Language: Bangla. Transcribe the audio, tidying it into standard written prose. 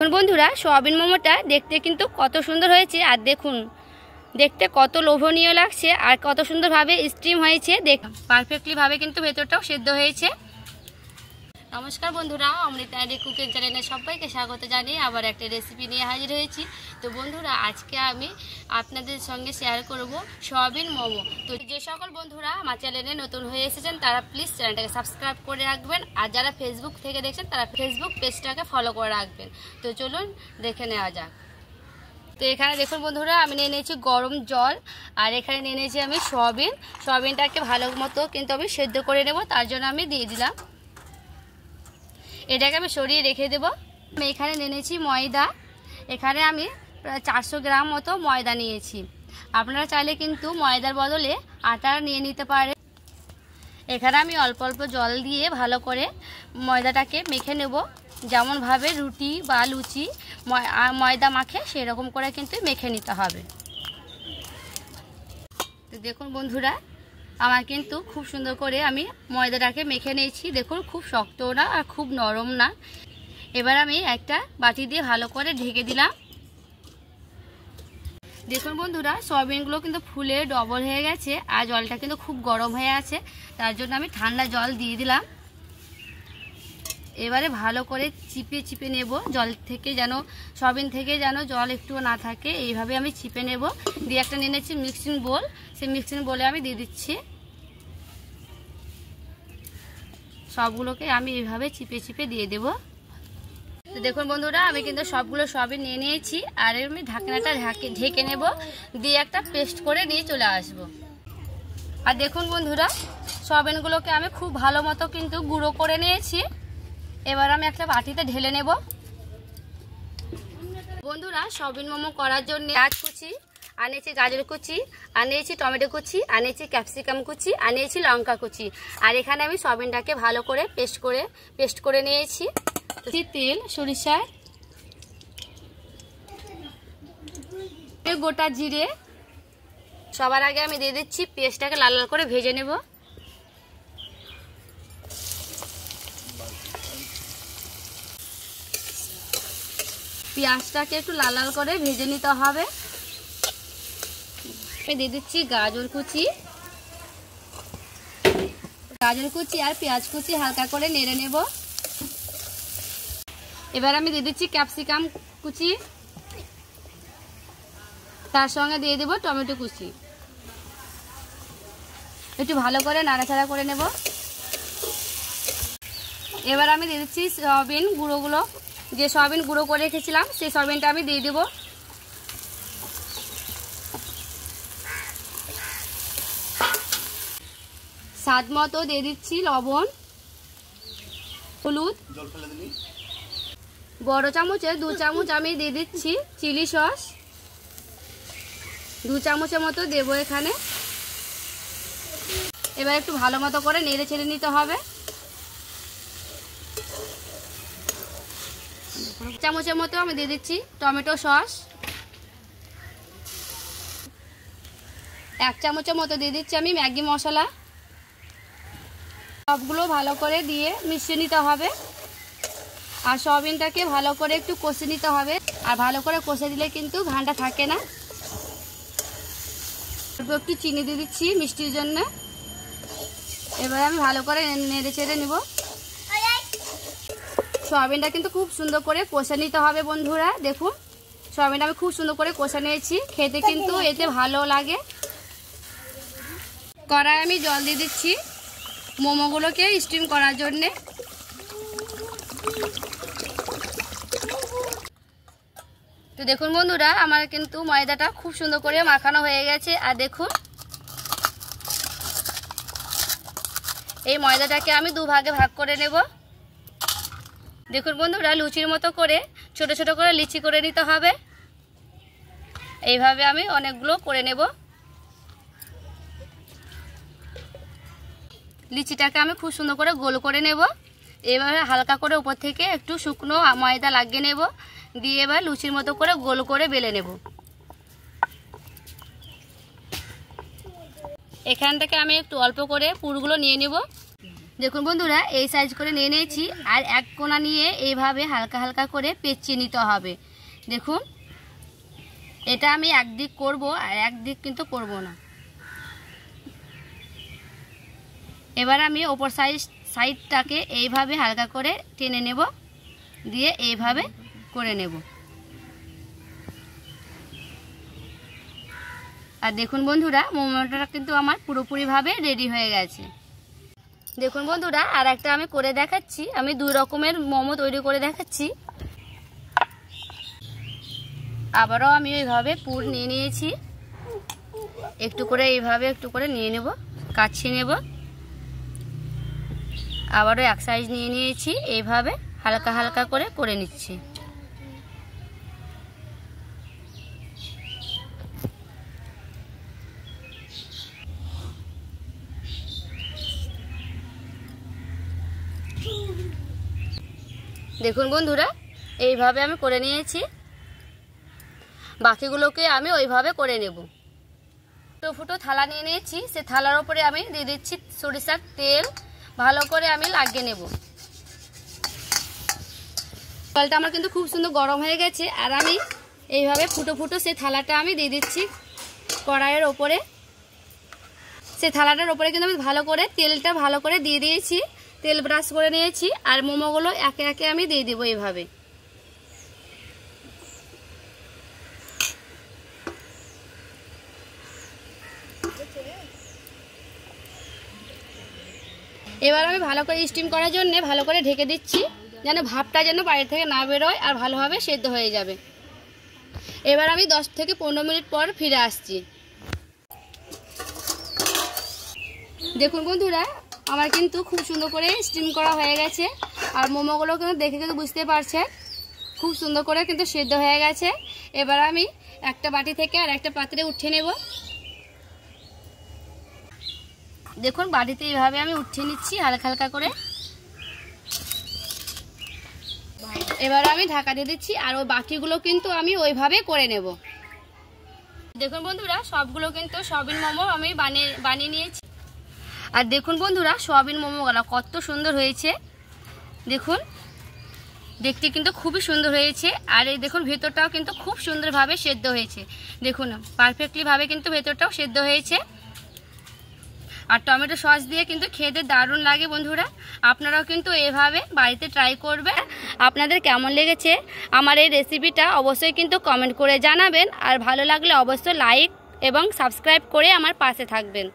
দেখুন বন্ধুরা, সোয়াবিন মোমোটা দেখতে কিন্তু কত সুন্দর হয়েছে। আর দেখুন দেখতে কত লোভনীয় লাগছে আর কত সুন্দরভাবে স্টিম হয়েছে। পারফেক্টলি ভাবে কিন্তু ভেতরটাও সেদ্ধ হয়েছে। নমস্কার বন্ধুরা, অমৃতা কুকিং চ্যানেলে সবাইকে স্বাগত জানিয়ে আবার একটা রেসিপি নিয়ে হাজির হয়েছি। তো বন্ধুরা, আজকে আমি আপনাদের সঙ্গে শেয়ার করব সোয়াবিন মোমো। তো যে সকল বন্ধুরা আমার চ্যানেলে নতুন হয়ে এসেছেন তারা প্লিজ চ্যানেলটাকে সাবস্ক্রাইব করে রাখবেন, আর যারা ফেসবুক থেকে দেখছেন তারা ফেসবুক পেজটাকে ফলো করে রাখবেন। তো চলুন দেখে নেওয়া যাক। তো এখানে দেখুন বন্ধুরা, আমি নিয়ে নিয়েছি গরম জল, আর এখানে নিয়ে নিয়েছি আমি সোয়াবিনটাকে ভালো মতো কিন্তু আমি সেদ্ধ করে নেব। তার জন্য আমি দিয়ে দিলাম, এটাকে আমি সরিয়ে রেখে দেব। আমি এখানে নিয়ে নিয়েছি ময়দা, এখানে আমি প্রায় 400 গ্রাম মতো ময়দা নিয়েছি। আপনারা চাইলে কিন্তু ময়দার বদলে আটা নিয়ে নিতে পারেন। এখানে আমি অল্প অল্প জল দিয়ে ভালো করে ময়দাটাকে মেখে নেব, যেমনভাবে রুটি বা লুচি ময়দা মাখে সেরকম করে কিন্তু মেখে নিতে হবে। তো দেখুন বন্ধুরা, আমার কিন্তু খুব সুন্দর করে আমি ময়দাটাকে মেখে নিয়েছি। দেখুন খুব শক্তও না আর খুব নরম না। এবার আমি একটা বাটি দিয়ে ভালো করে ঢেকে দিলাম। দেখুন বন্ধুরা, সয়াবিনগুলো কিন্তু ফুলে ডবল হয়ে গেছে আর জলটা কিন্তু খুব গরম হয়ে আছে, তার জন্য আমি ঠান্ডা জল দিয়ে দিলাম। এবারে ভালো করে চিপে চিপে নেব, জল থেকে যেন সয়াবিন থেকে যেন জল একটুও না থাকে, এইভাবে আমি চিপে নেব। দিয়ে একটা নিয়ে নিচ্ছি মিক্সিং বোল, সেই মিক্সিং বোলে আমি দিয়ে দিচ্ছি। সবগুলোকে আমি এইভাবে চিপে চিপে দিয়ে দেব। তো দেখুন বন্ধুরা, আমি কিন্তু সবগুলো সয়াবিন নিয়ে নিয়েছি, আর আমি ঢাকনাটা ঢেকে নেব, দিয়ে একটা পেস্ট করে নিয়ে চলে আসব। আর দেখুন বন্ধুরা, সয়াবিনগুলোকে আমি খুব ভালো মতো কিন্তু গুঁড়ো করে নিয়েছি। এবার আমি একটা বাটিতে ঢেলে নেব। বন্ধুরা, সয়াবিন মোমো করার জন্য পেঁয়াজ কুচি আনিয়েছি, গাজর কুচি আনিয়েছি, টমেটো কুচি আনিয়েছি, ক্যাপসিকাম কুচি আনিয়েছি, লঙ্কা কুচি, আর এখানে আমি সয়াবিনটাকে ভালো করে পেস্ট করে নিয়েছি। তেল, সরিষার গোটা জিরে, সবার আগে আমি দিয়ে দিচ্ছি পেস্টটাকে লাল লাল করে ভেজে নেব। পেঁয়াজটাকে একটু লাল লাল করে ভেজে নিতে হবে। দিয়ে দিচ্ছি গাজর কুচি আর পেঁয়াজ কুচি হালকা করে নেড়ে নেব। এবার আমি দিয়ে দিচ্ছি ক্যাপসিকাম কুচি, তার সঙ্গে দিয়ে দেব টমেটো কুচি। একটু ভালো করে নাড়াচাড়া করে নেব। এবার আমি দিয়ে দিচ্ছি সয়াবিন গুঁড়োগুলো, যে সয়াবিন গুঁড়ো করে রেখেছিলাম সেই সয়াবিনটা আমি দিয়ে দেব। স্বাদ মতো দিয়ে দিচ্ছি লবণ, হলুদ, বড় চামচে 2 চামচ আমি দিয়ে দিচ্ছি চিলি সস, 2 চামচের মতো দেবো এখানে। এবার একটু ভালো মতো করে নেড়ে ছেড়ে নিতে হবে। 1 চামচের মতো আমি দিয়ে দিচ্ছি টমেটো সস, 1 চামচের মতো দিয়ে দিচ্ছি আমি ম্যাগি মশলা। সবগুলো ভালো করে দিয়ে মিশিয়ে নিতে হবে, আর সয়াবিনটাকে ভালো করে একটু কষে নিতে হবে। আর ভালো করে কষে দিলে কিন্তু ঘানটা থাকে না। একটু চিনি দিয়ে দিচ্ছি মিষ্টির জন্য। এবার আমি ভালো করে নেড়ে চেড়ে নেব। সয়াবিনটা কিন্তু খুব সুন্দর করে কষে নিতে হবে বন্ধুরা। দেখুন সয়াবিনটা আমি খুব সুন্দর করে কষে নিয়েছি, খেতে কিন্তু এতে ভালো লাগে। কড়াই আমি জল দিয়ে দিচ্ছি মোমোগুলোকে স্টিম করার জন্যে। তো দেখুন বন্ধুরা, আমার কিন্তু ময়দাটা খুব সুন্দর করে মাখানো হয়ে গেছে। আর দেখুন এই ময়দাটাকে আমি 2 ভাগে ভাগ করে নেব। দেখুন বন্ধুরা, লুচির মতো করে ছোট ছোট করে লিচি করে নিতে হবে। এইভাবে আমি অনেকগুলো করে নেব। লিচিটাকে আমি খুব সুন্দর করে গোল করে নেব। এভাবে হালকা করে উপর থেকে একটু শুকনো ময়দা লাগিয়ে নেব, দিয়ে এবার লুচির মতো করে গোল করে বেলে নেব। এখান থেকে আমি একটু অল্প করে পুরগুলো নিয়ে নেব। দেখুন বন্ধুরা, এই সাইজ করে নিয়ে নিয়েছি। আর এক কোণা নিয়ে এইভাবে হালকা হালকা করে পেঁচিয়ে নিতে হবে। দেখুন, এটা আমি একদিক করব আর একদিক কিন্তু করব না। এবার আমি ওপর সাইডটাকে এইভাবে হালকা করে টেনে নেব, দিয়ে এইভাবে করে নেব। আর দেখুন বন্ধুরা, মোমোটা কিন্তু আমার পুরোপুরিভাবে রেডি হয়ে গেছে। দেখুন বন্ধুরা, আর একটা আমি করে দেখাচ্ছি। আমি 2 রকমের মোমো তৈরি করে দেখাচ্ছি। আবারও আমি এইভাবে পুর নিয়ে নিয়েছি, একটু করে এইভাবে একটু করে নিয়ে নেব, কাটছি নেব। আবারও এক সাইজ নিয়ে নিয়েছি, এইভাবে হালকা হালকা করে নিচ্ছি। দেখুন বন্ধুরা, এইভাবে আমি করে নিয়েছি। বাকিগুলোকে আমি ওইভাবে করে নেব। ফুটো থালা নিয়ে নিয়েছি, সে থালার উপরে আমি দিয়ে দিচ্ছি সরিষার তেল। ভালো করে আমি লাগিয়ে নেব। তেলটা আমার কিন্তু খুব সুন্দর গরম হয়ে গেছে। আর আমি এইভাবে ফুটো ফুটো সে থালাটা আমি দিয়ে দিচ্ছি কড়াইয়ের ওপরে। সে থালাটার ওপরে কিন্তু আমি ভালো করে তেলটা ভালো করে দিয়ে দিয়েছি, তেল ব্রাশ করে নিয়েছি। আর মোমোগুলো একে একে আমি দিয়ে দেবো এইভাবে। এবার আমি ভালো করে স্টিম করার জন্য ভালো করে ঢেকে দিচ্ছি, যেন ভাপটা যেন বাইরে থেকে না বেরোয় আর ভালোভাবে সেদ্ধ হয়ে যাবে। এবার আমি 10 থেকে 15 মিনিট পর ফিরে আসছি। দেখুন বন্ধুরা, আমার কিন্তু খুব সুন্দর করে স্টিম করা হয়ে গেছে। আর মোমোগুলো কিন্তু দেখে কিন্তু বুঝতে পারছে খুব সুন্দর করে কিন্তু সেদ্ধ হয়ে গেছে। এবার আমি একটা বাটি থেকে আর একটা পাত্রে উঠিয়ে নেব। দেখুন, বাটিতে এইভাবে আমি উঠিয়ে নিচ্ছি হালকা হালকা করে। এবার আমি ঢাকা দিয়ে দিচ্ছি, আর ওই বাকিগুলো কিন্তু আমি ওইভাবে করে নেব। দেখুন বন্ধুরা, সবগুলো কিন্তু সয়াবিন মোমো আমি বানিয়ে নিয়েছি। আর দেখুন বন্ধুরা, সয়াবিন মোমোগুলো কত সুন্দর হয়েছে। দেখুন, দেখতে কিন্তু খুবই সুন্দর হয়েছে। আর এই দেখুন, ভেতরটাও কিন্তু খুব সুন্দরভাবে সেদ্ধ হয়েছে। দেখুন, পারফেক্টলিভাবে কিন্তু ভেতরটাও সেদ্ধ হয়েছে। আর টমেটো সস দিয়ে কিন্তু খেতে দারুণ লাগে বন্ধুরা। আপনারাও কিন্তু এভাবে বাড়িতে ট্রাই করবেন। আপনাদের কেমন লেগেছে আমার এই রেসিপিটা অবশ্যই কিন্তু কমেন্ট করে জানাবেন। আর ভালো লাগলে অবশ্যই লাইক এবং সাবস্ক্রাইব করে আমার পাশে থাকবেন।